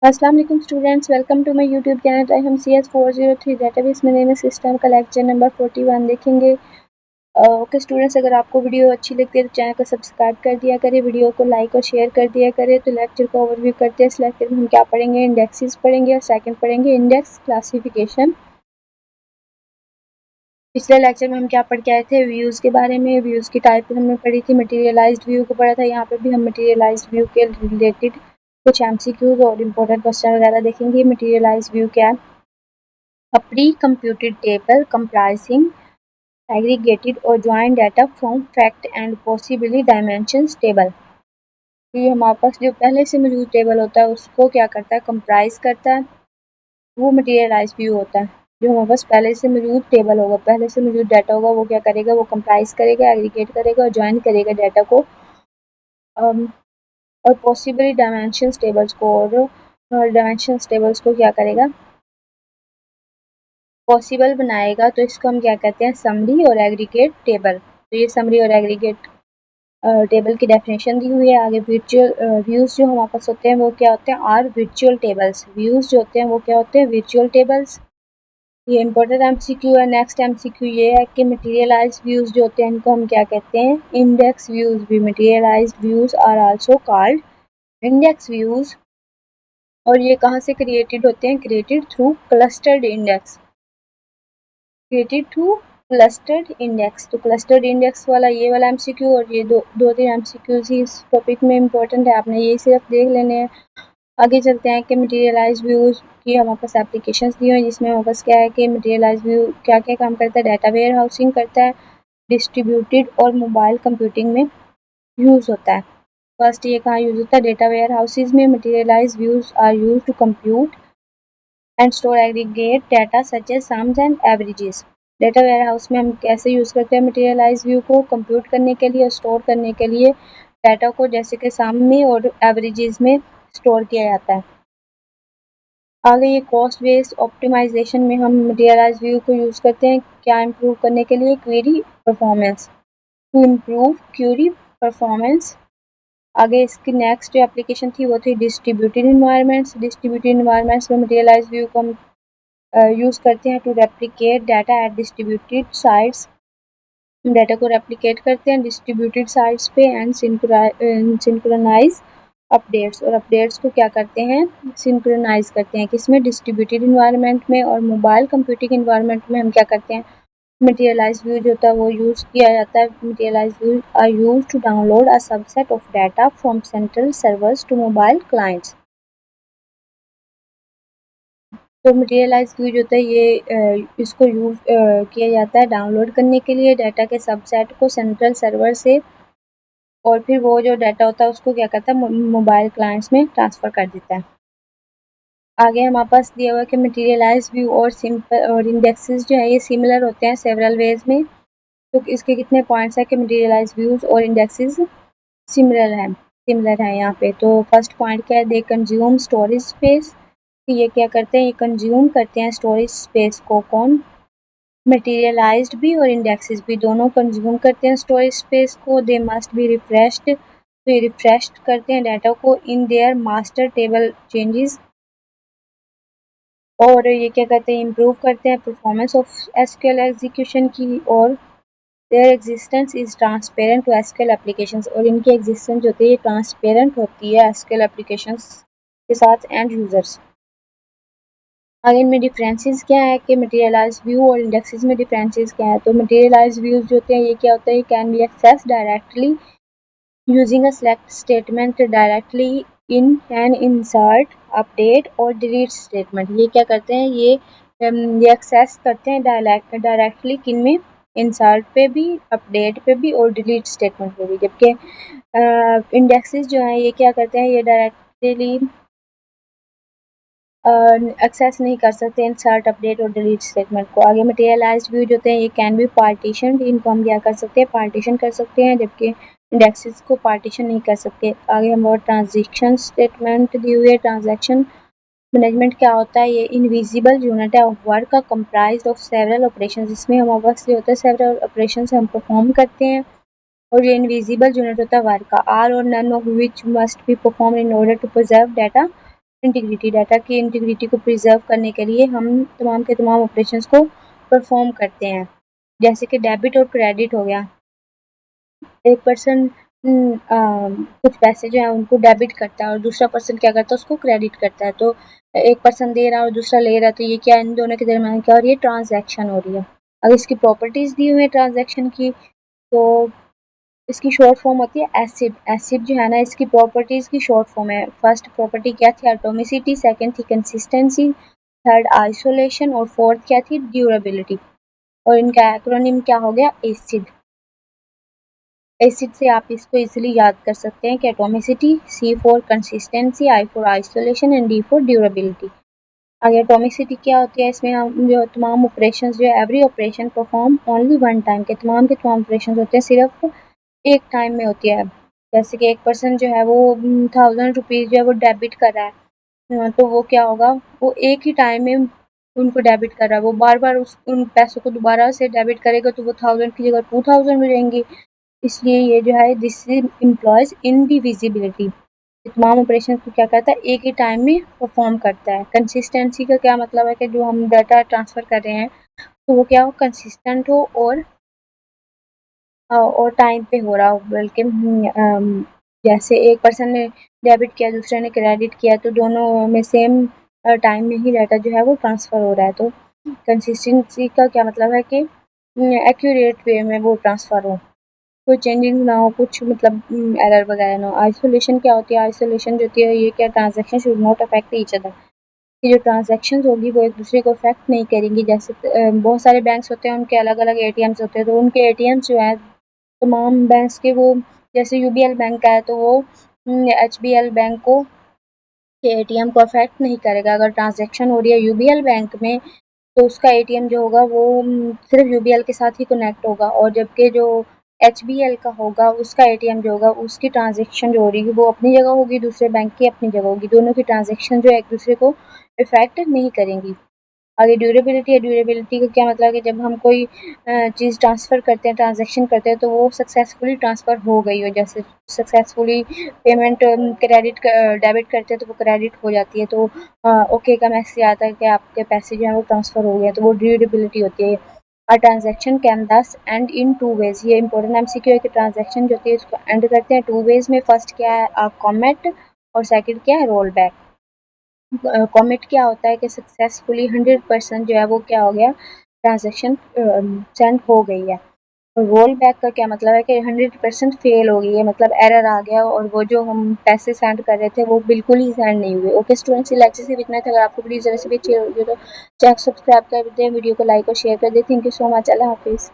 अस्सलाम वालेकुम students, welcome to my YouTube channel. I am CS403 database में नए सिस्टम का लेक्चर नंबर 41 देखेंगे। ओके स्टूडेंट्स, अगर आपको वीडियो अच्छी लगती है तो चैनल को सब्सक्राइब कर दिया करें, वीडियो को लाइक और शेयर कर दिया करें। तो लेक्चर को ओवरव्यू करते हैं। इस लेक्चर में हम क्या पढ़ेंगे, इंडेक्सेस पढ़ेंगे और सेकंड पढ़ेंगे इंडेक्स क्लासिफिकेशन। पिछले लेक्चर में हम क्या पढ़ के आए थे, व्यूज़ के बारे में। व्यूज़ की टाइप हमने पढ़ी थी, मटेरियलाइज्ड व्यू को पढ़ा था। यहाँ पे भी हम मटेरियलाइज्ड व्यू के रिलेटेड कुछ MCQs और इम्पोर्टेंट क्वेश्चन वगैरह देखेंगे। मटेरियलाइज्ड व्यू क्या है? A pre-computed table comprising aggregated or joined data from fact and possibly dimensions table। तो ये हमारे पास जो पहले से मौजूद टेबल होता है उसको क्या करता है, कंप्राइज करता है। वो मटेरियलाइज व्यू होता है। जो हमारे पास पहले से मौजूद टेबल होगा, पहले से मौजूद डाटा होगा, वो क्या करेगा, वो कंप्राइज करेगा, एग्रीगेट करेगा और ज्वाइन करेगा डाटा को और पॉसिबली डायमेंशंस टेबल्स को, और डायमेंशंस टेबल्स को क्या करेगा, पॉसिबल बनाएगा। तो इसको हम क्या कहते हैं, समरी और एग्रीगेट टेबल। तो ये समरी और एग्रीगेट टेबल की डेफिनेशन दी हुई है। आगे वर्चुअल व्यूज़ जो हमारे पास होते हैं वो क्या होते हैं, आर वर्चुअल टेबल्स। व्यूज़ जो होते हैं वो क्या होते हैं, वर्चुअल टेबल्स। ये इंपॉर्टेंट MCQ है। नेक्स्ट MCQ ये है कि मटेरियलाइज्ड व्यूज़ जो होते हैं इनको हम क्या कहते हैं, इंडेक्स व्यूज़ भी। Materialised views are also called index views. और ये कहाँ से क्रिएटेड होते हैं, created through clustered index, created through clustered index. तो क्लस्टर्ड इंडेक्स वाला ये वाला MCQ और ये दो तीन MCQs ही इस टॉपिक में इंपॉर्टेंट है, आपने ये सिर्फ देख लेने हैं। आगे चलते हैं कि मटेरियलाइज्ड व्यूज़ की हमारे पास एप्लीकेशंस दी हुई हैं, जिसमें हमारे पास क्या है कि मटेरियलाइज्ड व्यू क्या क्या काम करता है, डाटा वेयर हाउसिंग करता है, डिस्ट्रीब्यूटेड और मोबाइल कंप्यूटिंग में यूज़ होता है। फर्स्ट ये कहाँ यूज़ होता है, डेटा वेयर हाउसेज में। Materialised views are used to compute and store aggregate data such as sums and averages. Data warehouse हाउस में हम कैसे यूज़ करते हैं मटेरियलाइज्ड व्यू को, कंप्यूट करने के लिए और स्टोर करने के लिए डाटा को, जैसे कि सम में और एवरेजेस में स्टोर किया जाता है। आगे ये कॉस्ट बेस्ड ऑप्टिमाइजेशन में हम मटेरियलाइज्ड व्यू को यूज़ करते हैं क्या इम्प्रूव करने के लिए, query performance, to improve query performance. आगे इसकी नेक्स्ट जो एप्लीकेशन थी वो थी डिस्ट्रीब्यूटेड इन्वायरमेंट्स। डिस्ट्रीब्यूटेड इन्वायरमेंट्स में मटेरियलाइज्ड व्यू को हम यूज़ करते हैं to replicate data at distributed sites. Data को रेप्लिकेट करते हैं डिस्ट्रीब्यूटेड साइट्स पे एंड सिंक्रोनाइज अपडेट्स, और अपडेट्स को क्या करते हैं, सिंक्रोनाइज करते हैं। किसमें, डिस्ट्रीब्यूटेड इन्वायरमेंट में। और मोबाइल कंप्यूटिंग इन्वायरमेंट में हम क्या करते हैं, मटेरियलाइज्ड व्यू जो होता है वो यूज़ किया जाता है। Materialised view are used to download a subset of data from central servers to mobile clients. तो मटेरियलाइज्ड व्यू जो होता है ये इसको यूज़ किया जाता है डाउनलोड करने के लिए डाटा के सबसेट को सेंट्रल सर्वर से, और फिर वो जो डाटा होता है उसको क्या करता है, मोबाइल क्लाइंट्स में ट्रांसफ़र कर देता है। आगे हमारे पास दिया हुआ है कि मटेरियलाइज्ड व्यू और सिंपल और इंडेक्सेस जो है ये सिमिलर होते हैं सेवरल वेज में। तो इसके कितने पॉइंट्स हैं कि मटेरियलाइज्ड व्यूज़ और इंडेक्सेस सिमिलर है यहाँ पे। तो फर्स्ट पॉइंट क्या है, दे कंज्यूम स्टोरेज स्पेस। ये क्या करते हैं, ये कंज्यूम करते हैं स्टोरेज स्पेस को। कौन, मटेरियलाइज्ड भी और इंडेक्सेस भी दोनों कंज्यूम करते हैं स्टोरेज स्पेस को। दे मस्ट बी रिफ्रेश्ड, तो ये रिफ्रेश्ड करते हैं डाटा को in their master table changes. और ये क्या करते हैं, इम्प्रूव करते हैं परफॉर्मेंस ऑफ SQL एग्जीक्यूशन की। और their existence is transparent to SQL applications, और इनकी एग्जिस्टेंस जो होती है ये ट्रांसपेरेंट होती है SQL एप्लीकेशंस के साथ एंड यूज़र्स। आगे इनमें डिफरेंसेस क्या है कि मटेरियलाइज्ड व्यू और इंडेक्सेस में डिफरेंसेस क्या है। तो मटेरियलाइज्ड व्यूज जो होते हैं ये क्या होता है, can be access directly using a select statement directly in an insert update और डिलीट स्टेटमेंट। ये क्या करते हैं, ये एक्सेस करते हैं डायरेक्टली किन में, इंसर्ट पे भी, अपडेट पे भी और डिलीट स्टेटमेंट पे भी। जबकि इंडेक्सेस जो हैं ये क्या करते हैं, ये डायरेक्टली एक्सेस नहीं कर सकते इंसर्ट, अपडेट और डिलीट स्टेटमेंट को। आगे मटेरियलाइज्ड व्यू जो होते हैं ये कैन बी पार्टीशन, इनको हम क्या कर सकते हैं, पार्टीशन कर सकते हैं, जबकि इंडेक्सेस को पार्टीशन नहीं कर सकते। आगे हम और ट्रांजेक्शन स्टेटमेंट दी हुई है। ट्रांजैक्शन मैनेजमेंट क्या होता है, ये इनविजिबल यूनिट है of work comprised of several operations. इसमें हमारे पास ये होता है सेवरल ऑपरेशंस हम परफॉर्म करते हैं, और ये इनविजिबल यूनिट होता है वर्क का। Are or none of which must be perform in order to preserve data integrity, data की इंटीग्रिटी को प्रिजर्व करने के लिए हम तमाम के तमाम ऑपरेशंस को परफॉर्म करते हैं। जैसे कि डेबिट और क्रेडिट हो गया। एक पर्सन कुछ पैसे जो है उनको डेबिट करता है और दूसरा पर्सन क्या करता है उसको क्रेडिट करता है। तो एक पर्सन दे रहा है और दूसरा ले रहा है, तो ये क्या इन दोनों के दरमियान क्या हो रही है, ट्रांजैक्शन हो रही है। अगर इसकी प्रॉपर्टीज दी हुई है ट्रांजैक्शन की, तो इसकी शॉर्ट फॉर्म होती है एसिड। एसिड जो है ना, इसकी प्रॉपर्टीज की शॉर्ट फॉर्म है। फर्स्ट प्रॉपर्टी क्या थी, एटोमिसिटी, सेकंड थी कंसिस्टेंसी, थर्ड आइसोलेशन और फोर्थ क्या थी, ड्यूरेबिलिटी। और इनका एक्रोनिम क्या हो गया, एसिड। एसिड से आप इसको इजीली याद कर सकते हैं कि atomicity, C for consistency, I for isolation and D for durability. आगे एटोमिसिटी क्या होती है, इसमें हम जो तमाम ऑपरेशन जो है, every operation perform only one time, के तमाम ऑपरेशन होते हैं सिर्फ एक टाइम में होती है। जैसे कि एक पर्सन जो है वो 1000 रुपीज़ जो है वो डेबिट कर रहा है, तो वो क्या होगा, वो एक ही टाइम में उनको डेबिट कर रहा है। वो बार बार उन पैसों को दोबारा से डेबिट करेगा तो वो 1000 की जगह 2000 हो जाएंगी। इसलिए ये जो है दिस इम्प्लॉयज इनडिविजिबिलिटी, तमाम ऑपरेशन को क्या करता है, एक ही टाइम में परफॉर्म करता है। कंसिस्टेंसी का क्या मतलब है कि जो हम डाटा ट्रांसफ़र कर रहे हैं तो वो क्या हो, कंसिस्टेंट हो और टाइम पे हो रहा हो। बल्कि जैसे एक पर्सन ने डेबिट किया, दूसरे ने क्रेडिट किया, तो दोनों में सेम टाइम में ही डाटा जो है वो ट्रांसफ़र हो रहा है। तो कंसिस्टेंसी का क्या मतलब है कि एक्यूरेट वे में वो ट्रांसफ़र हो, कोई चेंजिंग ना हो, कुछ मतलब एरर वगैरह ना हो। आइसोलेशन क्या होती है, आइसोलेशन जो होती है ये क्या, transaction should not affect each other, कि जो ट्रांजैक्शंस होगी वो एक दूसरे को अफेक्ट नहीं करेंगी। जैसे बहुत सारे बैंक्स होते हैं, उनके अलग अलग एटीएम्स होते हैं, तो उनके एटीएम्स जो है तमाम बैंक्स के, वो जैसे यूबीएल बैंक का है तो वो एचबीएल बैंक को के एटीएम को अफेक्ट नहीं करेगा। अगर ट्रांजैक्शन हो रही है यूबीएल बैंक में तो उसका एटीएम जो होगा वो सिर्फ यूबीएल के साथ ही कनेक्ट होगा, और जबकि जो एचबीएल का होगा उसका एटीएम जो होगा उसकी ट्रांजैक्शन जो हो रही है वो अपनी जगह होगी, दूसरे बैंक की अपनी जगह होगी। दोनों की ट्रांजैक्शन जो है एक दूसरे को इफेक्ट नहीं करेंगी। आगे ड्यूरेबिलिटी है, ड्यूरेबिलिटी का क्या मतलब है कि जब हम कोई चीज़ ट्रांसफ़र करते हैं, ट्रांजैक्शन करते हैं, तो वो सक्सेसफुली ट्रांसफ़र हो गई हो। जैसे सक्सेसफुली पेमेंट क्रेडिट डेबिट करते हैं तो वो क्रेडिट हो जाती है, तो ओके का मैसेज आता है कि आपके पैसे जो हैं वो ट्रांसफ़र हो गए हैं, तो वो ड्यूरेबिलिटी होती है। अ ट्रांजैक्शन कैन दस एंड इन टू वेज़, ये इंपॉर्टेंट एमसीक्यू है कि ट्रांजैक्शन जो होती है उसको एंड करते हैं टू वेज़ में। फर्स्ट क्या है, कॉमेट, और सेकंड क्या है, रोल बैक। कॉमिट क्या होता है कि सक्सेसफुली 100% जो है वो क्या हो गया, ट्रांजैक्शन सेंड हो गई है। रोल बैक का क्या मतलब है कि 100% फेल हो गई है, मतलब एरर आ गया और वो जो हम पैसे सेंड कर रहे थे वो बिल्कुल ही सेंड नहीं हुए। ओके स्टूडेंट्स, लेक्चर सिर्फ इतना था। अगर आपको वीडियो ज़रा सी भी अच्छी लगी तो चैनल सब्सक्राइब कर दें, वीडियो को लाइक और शेयर कर दें। थैंक यू सो मच, अल्लाह हाफिज़।